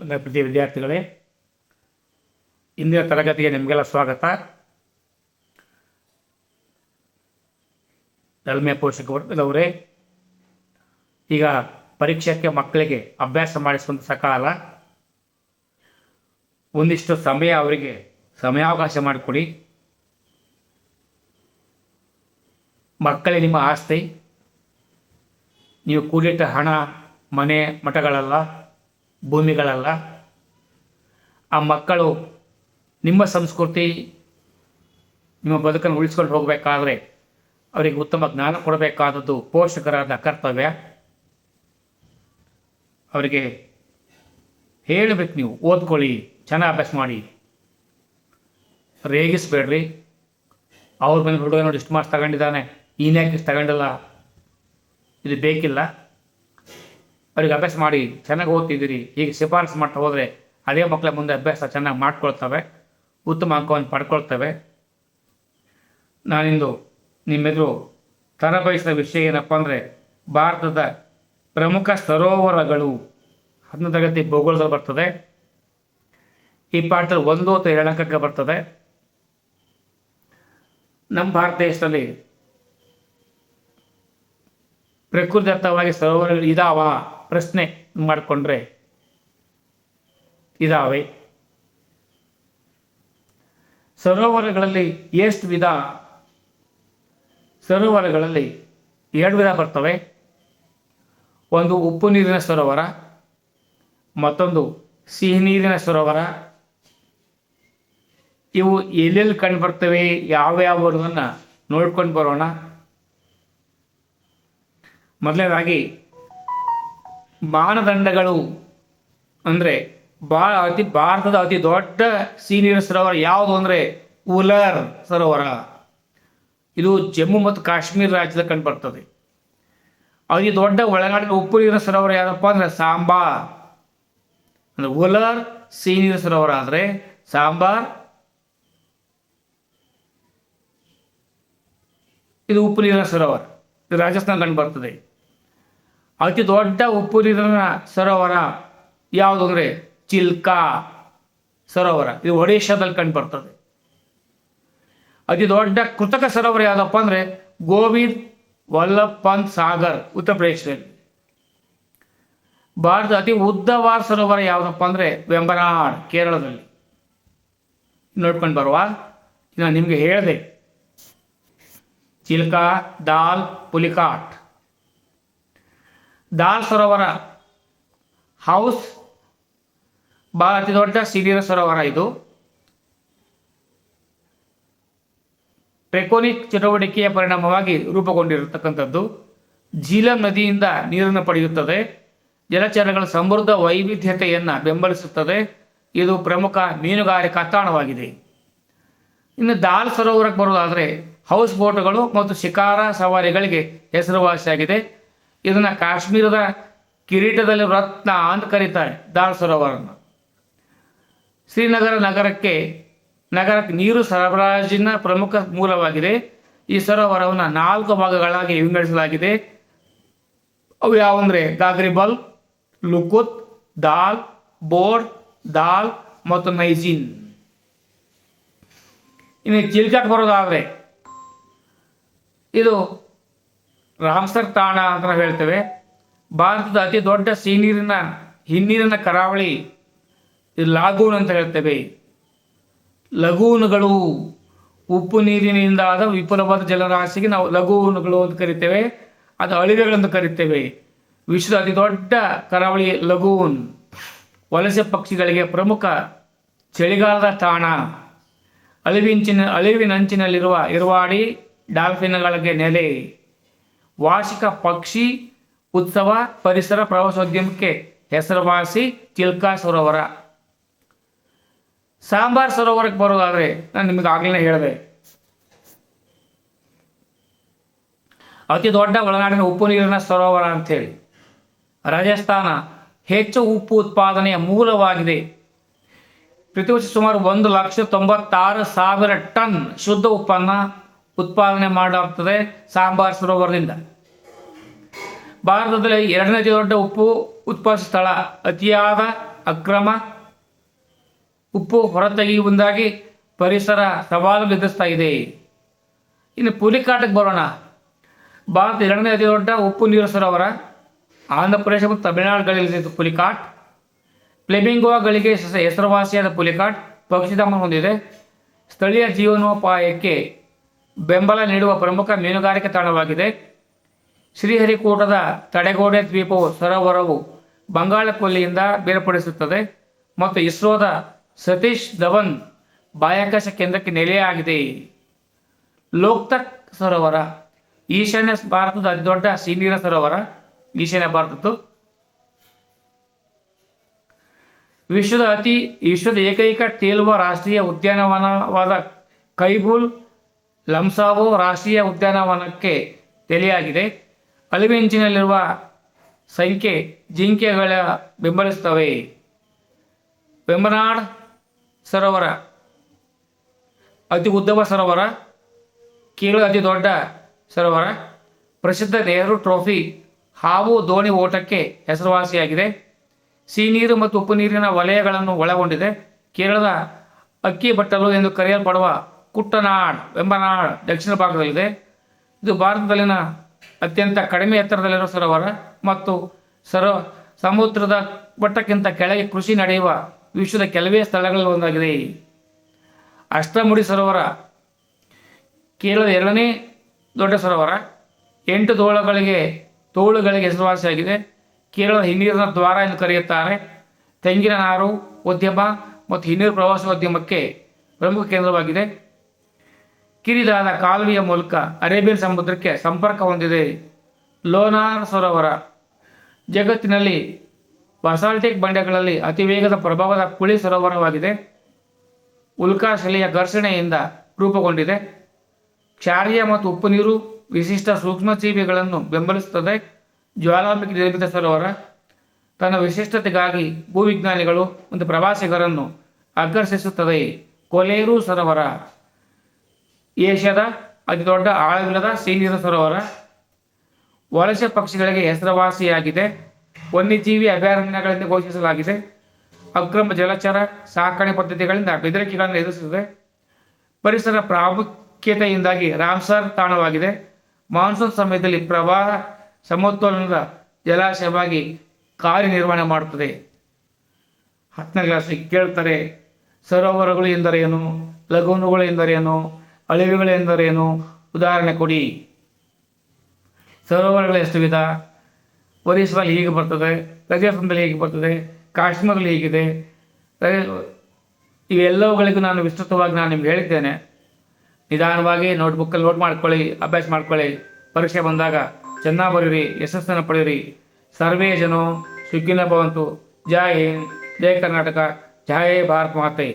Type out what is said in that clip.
ನನ್ನ ಪ್ರೀತಿಯ ವಿದ್ಯಾರ್ಥಿಗಳೇ, ಇಂದಿನ ತರಗತಿಗೆ ನಿಮಗೆಲ್ಲ ಸ್ವಾಗತ. ತಾಳ್ಮೆಯ ಪೋಷಕ ವರ್ಗದವರೇ, ಈಗ ಪರೀಕ್ಷೆಗೆ ಮಕ್ಕಳಿಗೆ ಅಭ್ಯಾಸ ಮಾಡಿಸುವಂಥ ಸಕಾಲ. ಒಂದಿಷ್ಟು ಸಮಯ ಅವರಿಗೆ ಸಮಯಾವಕಾಶ ಮಾಡಿಕೊಡಿ. ಮಕ್ಕಳೇ ನಿಮ್ಮ ಆಸ್ತಿ. ನೀವು ಕೂಡಿಟ್ಟ ಹಣ, ಮನೆ, ಮಠಗಳಲ್ಲ, ಭೂಮಿಗಳಲ್ಲ. ಆ ಮಕ್ಕಳು ನಿಮ್ಮ ಸಂಸ್ಕೃತಿ, ನಿಮ್ಮ ಬದುಕನ್ನು ಉಳಿಸ್ಕೊಂಡು ಹೋಗಬೇಕಾದ್ರೆ ಅವರಿಗೆ ಉತ್ತಮ ಜ್ಞಾನ ಕೊಡಬೇಕಾದದ್ದು ಪೋಷಕರಾದ ಕರ್ತವ್ಯ. ಅವರಿಗೆ ಹೇಳಬೇಕು, ನೀವು ಓದ್ಕೊಳ್ಳಿ, ಚೆನ್ನಾಗಿ ಅಭ್ಯಾಸ ಮಾಡಿ, ರೇಗಿಸ್ಬೇಡ್ರಿ. ಅವ್ರ ಮನೆ ಹುಡುಗ ನೋಡಿ ಇಷ್ಟು ಮಾರ್ಕ್ಸ್ ತಗೊಂಡಿದ್ದಾನೆ, ಯಾಕೆ ಇಷ್ಟು ತಗೊಂಡಿಲ್ಲ, ಇದು ಬೇಕಿಲ್ಲ. ಅವ್ರಿಗೆ ಅಭ್ಯಾಸ ಮಾಡಿ, ಚೆನ್ನಾಗಿ ಓದ್ತಿದ್ದೀರಿ, ಹೀಗೆ ಶಿಫಾರಸು ಮಾಡ್ತಾ ಹೋದರೆ ಅದೇ ಮಕ್ಕಳ ಮುಂದೆ ಅಭ್ಯಾಸ ಚೆನ್ನಾಗಿ ಮಾಡ್ಕೊಳ್ತವೆ, ಉತ್ತಮ ಅಂಕವನ್ನು ಪಡ್ಕೊಳ್ತವೆ. ನಾನಿಂದು ನಿಮ್ಮೆದುರು ತರಬಯಸಿದ ವಿಷಯ ಏನಪ್ಪ ಅಂದರೆ, ಭಾರತದ ಪ್ರಮುಖ ಸರೋವರಗಳು. 10ನೇ ತರಗತಿ ಭೂಗೋಳದಲ್ಲಿ ಬರ್ತದೆ. ಈ ಪಾಠದಲ್ಲಿ 1 ಅಥವಾ 2 ಅಂಕಕ್ಕೆ ಬರ್ತದೆ. ನಮ್ಮ ಭಾರತ ದೇಶದಲ್ಲಿ ಪ್ರಕೃತಿದತ್ತವಾಗಿ ಸರೋವರಗಳು ಇದಾವ ಪ್ರಶ್ನೆ ಮಾಡಿಕೊಂಡ್ರೆ ಇದಾವೆ. ಸರೋವರಗಳಲ್ಲಿ ಎಷ್ಟು ವಿಧ? ಸರೋವರಗಳಲ್ಲಿ 2 ವಿಧ ಬರ್ತವೆ. ಒಂದು ಉಪ್ಪು ನೀರಿನ ಸರೋವರ, ಮತ್ತೊಂದು ಸಿಹಿ ನೀರಿನ ಸರೋವರ. ಇವು ಎಲ್ಲೆಲ್ಲಿ ಕಂಡು ಬರ್ತವೆ, ಯಾವ್ಯಾವುದನ್ನು ನೋಡ್ಕೊಂಡು ಬರೋಣ. ಮೊದಲನೇದಾಗಿ ಮಾನದಂಡಗಳು ಅಂದರೆ ಭಾರತದ ಅತಿ ದೊಡ್ಡ ಸಿಹಿ ನೀರಿನ ಸರೋವರ ಯಾವುದು ಅಂದರೆ ಉಲರ್ ಸರೋವರ. ಇದು ಜಮ್ಮು ಮತ್ತು ಕಾಶ್ಮೀರ ರಾಜ್ಯದಲ್ಲಿ ಕಂಡು ಬರ್ತದೆ. ಅತಿ ದೊಡ್ಡ ಒಳನಾಡಿನ ಉಪ್ಪು ನೀರಿನ ಸರೋವರ ಯಾವುದಪ್ಪ ಅಂದರೆ ಸಾಂಬಾರ್. ಅಂದರೆ ಉಲರ್ ಸಿಹಿ ನೀರಿನ ಸರೋವರ ಆದರೆ ಸಾಂಬಾರ್ ಇದು ಉಪ್ಪು ನೀರಿನ ಸರೋವರ. ಇದು ರಾಜಸ್ಥಾನ ಕಂಡು ಬರ್ತದೆ. ಅತಿ ದೊಡ್ಡ ಉಪ್ಪು ನೀರಿನ ಸರೋವರ ಯಾವುದು ಅಂದರೆ ಚಿಲ್ಕಾ ಸರೋವರ. ಇದು ಒಡಿಶಾದಲ್ಲಿ ಕಂಡು ಬರ್ತದೆ. ಅತಿ ದೊಡ್ಡ ಕೃತಕ ಸರೋವರ ಯಾವುದಪ್ಪ ಅಂದರೆ ಗೋವಿಂದ್ ವಲ್ಲಭ್ ಪಂತ್ ಸಾಗರ್, ಉತ್ತರ ಪ್ರದೇಶದಲ್ಲಿ. ಭಾರತದ ಅತಿ ಉದ್ದವಾದ ಸರೋವರ ಯಾವುದಪ್ಪ ಅಂದರೆ ವೆಂಬನಾಡ್, ಕೇರಳದಲ್ಲಿ. ನೋಡ್ಕೊಂಡು ಬರುವ. ನಾನು ನಿಮಗೆ ಹೇಳಿದೆ, ಚಿಲ್ಕಾ, ದಾಲ್, ಪುಲಿಕಾಟ್. ದಾಲ್ ಸರೋವರ ಹೌಸ್ ಭಾಳ ಅತಿ ದೊಡ್ಡ ಸಿಹಿನೀರಿನ ಸರೋವರ. ಇದು ಟೆಕ್ಟೋನಿಕ್ ಚಟುವಟಿಕೆಯ ಪರಿಣಾಮವಾಗಿ ರೂಪುಗೊಂಡಿರತಕ್ಕಂಥದ್ದು. ಝೀಲಂ ನದಿಯಿಂದ ನೀರನ್ನು ಪಡೆಯುತ್ತದೆ. ಜಲಚರಗಳ ಸಮೃದ್ಧ ವೈವಿಧ್ಯತೆಯನ್ನು ಬೆಂಬಲಿಸುತ್ತದೆ. ಇದು ಪ್ರಮುಖ ಮೀನುಗಾರಿಕಾ ತಾಣವಾಗಿದೆ. ಇನ್ನು ದಾಲ್ ಸರೋವರಕ್ಕೆ ಬರೋದಾದರೆ ಹೌಸ್ ಬೋಟ್ಗಳು ಮತ್ತು ಶಿಕಾರ ಸವಾರಿಗಳಿಗೆ ಹೆಸರುವಾಸಿಯಾಗಿದೆ. ಇದನ್ನು ಕಾಶ್ಮೀರದ ಕಿರೀಟದಲ್ಲಿ ರತ್ನ ಅಂತ ಕರೀತಾರೆ, ದಾಲ್ ಸರೋವರನ್ನು. ಶ್ರೀನಗರ ನಗರಕ್ಕೆ ನೀರು ಸರಬರಾಜಿನ ಪ್ರಮುಖ ಮೂಲವಾಗಿದೆ. ಈ ಸರೋವರವನ್ನು 4 ಭಾಗಗಳಾಗಿ ವಿಂಗಡಿಸಲಾಗಿದೆ. ಅವು ಯಾವಂದರೆ ಗಾಗ್ರಿಬಲ್, ಲುಕುತ್, ದಾಲ್, ಬೋರ್, ದಾಲ್ ಮತ್ತು ನೈಜಿನ್. ಇನ್ನು ಚಿಲ್ಕಾಕ್ಕೆ ಬರೋದಾದರೆ ಇದು ರಾಮ್ಸರ್ ತಾಣ ಅಂತ ನಾವು ಹೇಳ್ತೇವೆ. ಭಾರತದ ಅತಿ ದೊಡ್ಡ ಹಿನ್ನೀರಿನ ಕರಾವಳಿ ಇದು ಲಾಗೂನ್ ಅಂತ ಹೇಳ್ತೇವೆ. ಲಗೂನುಗಳು ಉಪ್ಪು ನೀರಿನಿಂದಾದ ವಿಪುಲವಾದ ಜಲರಾಶಿಗೆ ನಾವು ಲಗೂನುಗಳು ಅಂತ ಕರಿತೇವೆ. ಅದು ಅಳಿವೆಗಳೆಂದು ಕರಿತೇವೆ. ವಿಶ್ವದ ಅತಿ ದೊಡ್ಡ ಕರಾವಳಿ ಲಗೂನ್. ವಲಸೆ ಪಕ್ಷಿಗಳಿಗೆ ಪ್ರಮುಖ ಚಳಿಗಾಲದ ತಾಣ. ಅಳಿವಿನಂಚಿನಲ್ಲಿರುವ ಇರುವಾಡಿ ಡಾಲ್ಫಿನ್ಗಳಿಗೆ ನೆಲೆ. ವಾರ್ಷಿಕ ಪಕ್ಷಿ ಉತ್ಸವ, ಪರಿಸರ ಪ್ರವಾಸೋದ್ಯಮಕ್ಕೆ ಹೆಸರುವಾಸಿ ಚಿಲ್ಕಾ ಸರೋವರ. ಸಾಂಬಾರ್ ಸರೋವರಕ್ಕೆ ಬರೋದಾದರೆ ನಾನು ನಿಮಗೆ ಆಗಲೇ ಹೇಳಿದೆ, ಅತಿ ದೊಡ್ಡ ಒಳನಾಡಿನ ಉಪ್ಪು ನೀರಿನ ಸರೋವರ ಅಂಥೇಳಿ. ರಾಜಸ್ಥಾನ ಹೆಚ್ಚು ಉಪ್ಪು ಉತ್ಪಾದನೆಯ ಮೂಲವಾಗಿದೆ. ಪ್ರತಿ ವರ್ಷ ಸುಮಾರು 1,96,000 ಟನ್ ಶುದ್ಧ ಉಪ್ಪನ್ನು ಉತ್ಪಾದನೆ ಮಾಡಲಾಗ್ತದೆ ಸಾಂಬಾರ್ ಸರೋವರದಿಂದ. ಭಾರತದಲ್ಲಿ 2ನೇ ಅತಿ ದೊಡ್ಡ ಉಪ್ಪು ಉತ್ಪಾದಿಸುವ ಸ್ಥಳ. ಅತಿಯಾದ ಅಕ್ರಮ ಉಪ್ಪು ಹೊರತೆಗೆಯುವುದಾಗಿ ಪರಿಸರ ಸವಾಲು ಎದುರಿಸ್ತಾ ಇದೆ. ಇನ್ನು ಪುಲಿಕಾಟ್ಗೆ ಬರೋಣ. ಭಾರತ ಎರಡನೇ ಅತಿ ದೊಡ್ಡ ಉಪ್ಪು ನೀರು ಸರೋವರ ಆಂಧ್ರ ಪ್ರದೇಶ ಮತ್ತು ತಮಿಳುನಾಡುಗಳಲ್ಲಿ ಪುಲಿಕಾಟ್. ಫ್ಲೆಮಿಂಗೋಗಳಿಗೆ ಹೆಸರುವಾಸಿಯಾದ ಪುಲಿಕಾಟ್ ಪಕ್ಷಿಧಾಮ ಹೊಂದಿದೆ. ಸ್ಥಳೀಯ ಜೀವನೋಪಾಯಕ್ಕೆ ಬೆಂಬಲ ನೀಡುವ ಪ್ರಮುಖ ಮೀನುಗಾರಿಕೆ ತಾಣವಾಗಿದೆ. ಶ್ರೀಹರಿಕೋಟದ ತಡೆಗೋಡೆ ದ್ವೀಪವು ಸರೋವರವು ಬಂಗಾಳ ಕೊಲ್ಲಿಯಿಂದ ಬೇರ್ಪಡಿಸುತ್ತದೆ ಮತ್ತು ಇಸ್ರೋದ ಸತೀಶ್ ಧವನ್ ಬಾಹ್ಯಾಕಾಶ ಕೇಂದ್ರಕ್ಕೆ ನೆಲೆಯಾಗಿದೆ. ಲೋಕ್ತಕ್ ಸರೋವರ ಈಶಾನ್ಯ ಭಾರತದ ಅತಿದೊಡ್ಡ ಸಿಹಿನೀರಿನ ಸರೋವರ. ಈಶಾನ್ಯ ಭಾರತದ್ದು ವಿಶ್ವದ ಏಕೈಕ ತೇಲುವ ರಾಷ್ಟ್ರೀಯ ಉದ್ಯಾನವನವಾದ ಕೈಬುಲ್ ಲಮ್ಸಾವೋ ರಾಷ್ಟ್ರೀಯ ಉದ್ಯಾನವನಕ್ಕೆ ನೆಲೆಯಾಗಿದೆ. ಅಳಿವಿನಂಚಿನಲ್ಲಿರುವ ಸಂಖ್ಯೆ ಜಿಂಕೆಗಳ ಬೆಂಬಲಿಸುತ್ತವೆ. ವೆಂಬನಾಡ್ ಸರೋವರ ಅತಿ ಉದ್ದವ ಸರೋವರ, ಕೇರಳದ ಅತಿ ದೊಡ್ಡ ಸರೋವರ. ಪ್ರಸಿದ್ಧ ನೆಹರು ಟ್ರೋಫಿ ಹಾವು ದೋಣಿ ಓಟಕ್ಕೆ ಹೆಸರುವಾಸಿಯಾಗಿದೆ. ಸಿಹಿನೀರು ಮತ್ತು ಉಪ್ಪು ನೀರಿನ ವಲಯಗಳನ್ನು ಒಳಗೊಂಡಿದೆ. ಕೇರಳದ ಅಕ್ಕಿ ಬಟ್ಟಲು ಎಂದು ಕರೆಯಲ್ಪಡುವ ಕುಟ್ಟನಾಡ್ ವೆಂಬನಾಡ್ ದಕ್ಷಿಣ ಭಾಗದಲ್ಲಿದೆ. ಇದು ಭಾರತದಲ್ಲಿನ ಅತ್ಯಂತ ಕಡಿಮೆ ಎತ್ತರದಲ್ಲಿರುವ ಸರೋವರ ಮತ್ತು ಸಮುದ್ರದ ಮಟ್ಟಕ್ಕಿಂತ ಕೆಳಗೆ ಕೃಷಿ ನಡೆಯುವ ವಿಶ್ವದ ಕೆಲವೇ ಸ್ಥಳಗಳಲ್ಲಿ ಒಂದಾಗಿದೆ. ಅಷ್ಟಮುಡಿ ಸರೋವರ ಕೇರಳದ ಎರಡನೇ ದೊಡ್ಡ ಸರೋವರ. 8 ತೋಳುಗಳಿಗೆ ಹೆಸರುವಾಸಿಯಾಗಿದೆ. ಕೇರಳದ ಹಿನ್ನೀರಿನ ದ್ವಾರ ಎಂದು ಕರೆಯುತ್ತಾರೆ. ತೆಂಗಿನ ನಾರು ಉದ್ಯಮ ಮತ್ತು ಹಿನ್ನೀರು ಪ್ರವಾಸೋದ್ಯಮಕ್ಕೆ ಪ್ರಮುಖ ಕೇಂದ್ರವಾಗಿದೆ. ಕಿರಿದಾದ ಕಾಲುವೆಯ ಮೂಲಕ ಅರೇಬಿಯನ್ ಸಮುದ್ರಕ್ಕೆ ಸಂಪರ್ಕ ಹೊಂದಿದೆ. ಲೋನಾರ್ ಸರೋವರ ಜಗತ್ತಿನಲ್ಲಿ ಬಸಾಲ್ಟಿಕ್ ಬಂಡೆಗಳಲ್ಲಿ ಅತಿ ವೇಗದ ಪ್ರಭಾವದ ಕುಳಿ ಸರೋವರವಾಗಿದೆ. ಉಲ್ಕಾ ಶಿಲೆಯ ಘರ್ಷಣೆಯಿಂದ ರೂಪುಗೊಂಡಿದೆ. ಕ್ಷಾರೀಯ ಮತ್ತು ಉಪ್ಪು ನೀರು ವಿಶಿಷ್ಟ ಸೂಕ್ಷ್ಮಜೀವಿಗಳನ್ನು ಬೆಂಬಲಿಸುತ್ತದೆ. ಜ್ವಾಲಾಮುಖಿ ನಿರ್ಮಿತ ಸರೋವರ ತನ್ನ ವಿಶಿಷ್ಟತೆಗಾಗಿ ಭೂವಿಜ್ಞಾನಿಗಳು ಮತ್ತು ಪ್ರವಾಸಿಗರನ್ನು ಆಕರ್ಷಿಸುತ್ತದೆ. ಕೊಲೇರು ಸರೋವರ ಏಷ್ಯಾದ ಅತಿದೊಡ್ಡ ಆಳವಿಲ್ಲದ ಸಿಹಿನೀರಿನ ಸರೋವರ. ವಲಸೆ ಪಕ್ಷಿಗಳಿಗೆ ಹೆಸರುವಾಸಿಯಾಗಿದೆ. ವನ್ಯಜೀವಿ ಅಭಯಾರಣ್ಯಗಳಿಂದ ಘೋಷಿಸಲಾಗಿದೆ. ಅಕ್ರಮ ಜಲಚರ ಸಾಕಣೆ ಪದ್ಧತಿಗಳಿಂದ ಬೆದರಿಕೆಗಳನ್ನು ಎದುರಿಸುತ್ತದೆ. ಪರಿಸರ ಪ್ರಾಮುಖ್ಯತೆಯಿಂದಾಗಿ ರಾಮ್ಸರ್ ತಾಣವಾಗಿದೆ. ಮಾನ್ಸೂನ್ ಸಮಯದಲ್ಲಿ ಪ್ರವಾಹ ಸಮತೋಲನದ ಜಲಾಶಯವಾಗಿ ಕಾರ್ಯನಿರ್ವಹಣೆ ಮಾಡುತ್ತದೆ. 10ನೇ ಕ್ಲಾಸಿಗೆ ಕೇಳ್ತಾರೆ ಸರೋವರಗಳು ಎಂದರೇನು, ಲಘುನುಗಳು ಎಂದರೇನು, ಅಳಿವೆಗಳು ಎಂದರೇನು, ಉದಾಹರಣೆ ಕೊಡಿ. ಸರೋವರಗಳು ಎಷ್ಟು ವಿಧ? ಒರಿಸ್ಸಾದಲ್ಲಿ ಹೀಗೆ ಬರ್ತದೆ, ರಾಜಸ್ಥಾನದಲ್ಲಿ ಹೇಗೆ ಬರ್ತದೆ, ಕಾಶ್ಮೀರದಲ್ಲಿ ಹೀಗಿದೆ. ಇವೆಲ್ಲವುಗಳಿಗೂ ನಾನು ವಿಸ್ತೃತವಾಗಿ ನಿಮ್ಗೆ ಹೇಳಿದ್ದೇನೆ. ನಿಧಾನವಾಗಿ ನೋಟ್ಬುಕ್ಕಲ್ಲಿ ನೋಟ್ ಮಾಡ್ಕೊಳ್ಳಿ, ಅಭ್ಯಾಸ ಮಾಡ್ಕೊಳ್ಳಿ. ಪರೀಕ್ಷೆ ಬಂದಾಗ ಚೆನ್ನಾಗಿ ಬರೀರಿ, ಯಶಸ್ಸನ್ನು ಪಡೆಯಿರಿ. ಸರ್ವೇ ಜನೋ ಸುಖಿನೋ ಭವಂತು. ಜೈ ಹಿಂದ್, ಜೈ ಕರ್ನಾಟಕ, ಜೈ ಭಾರತ್ ಮಾತೆ.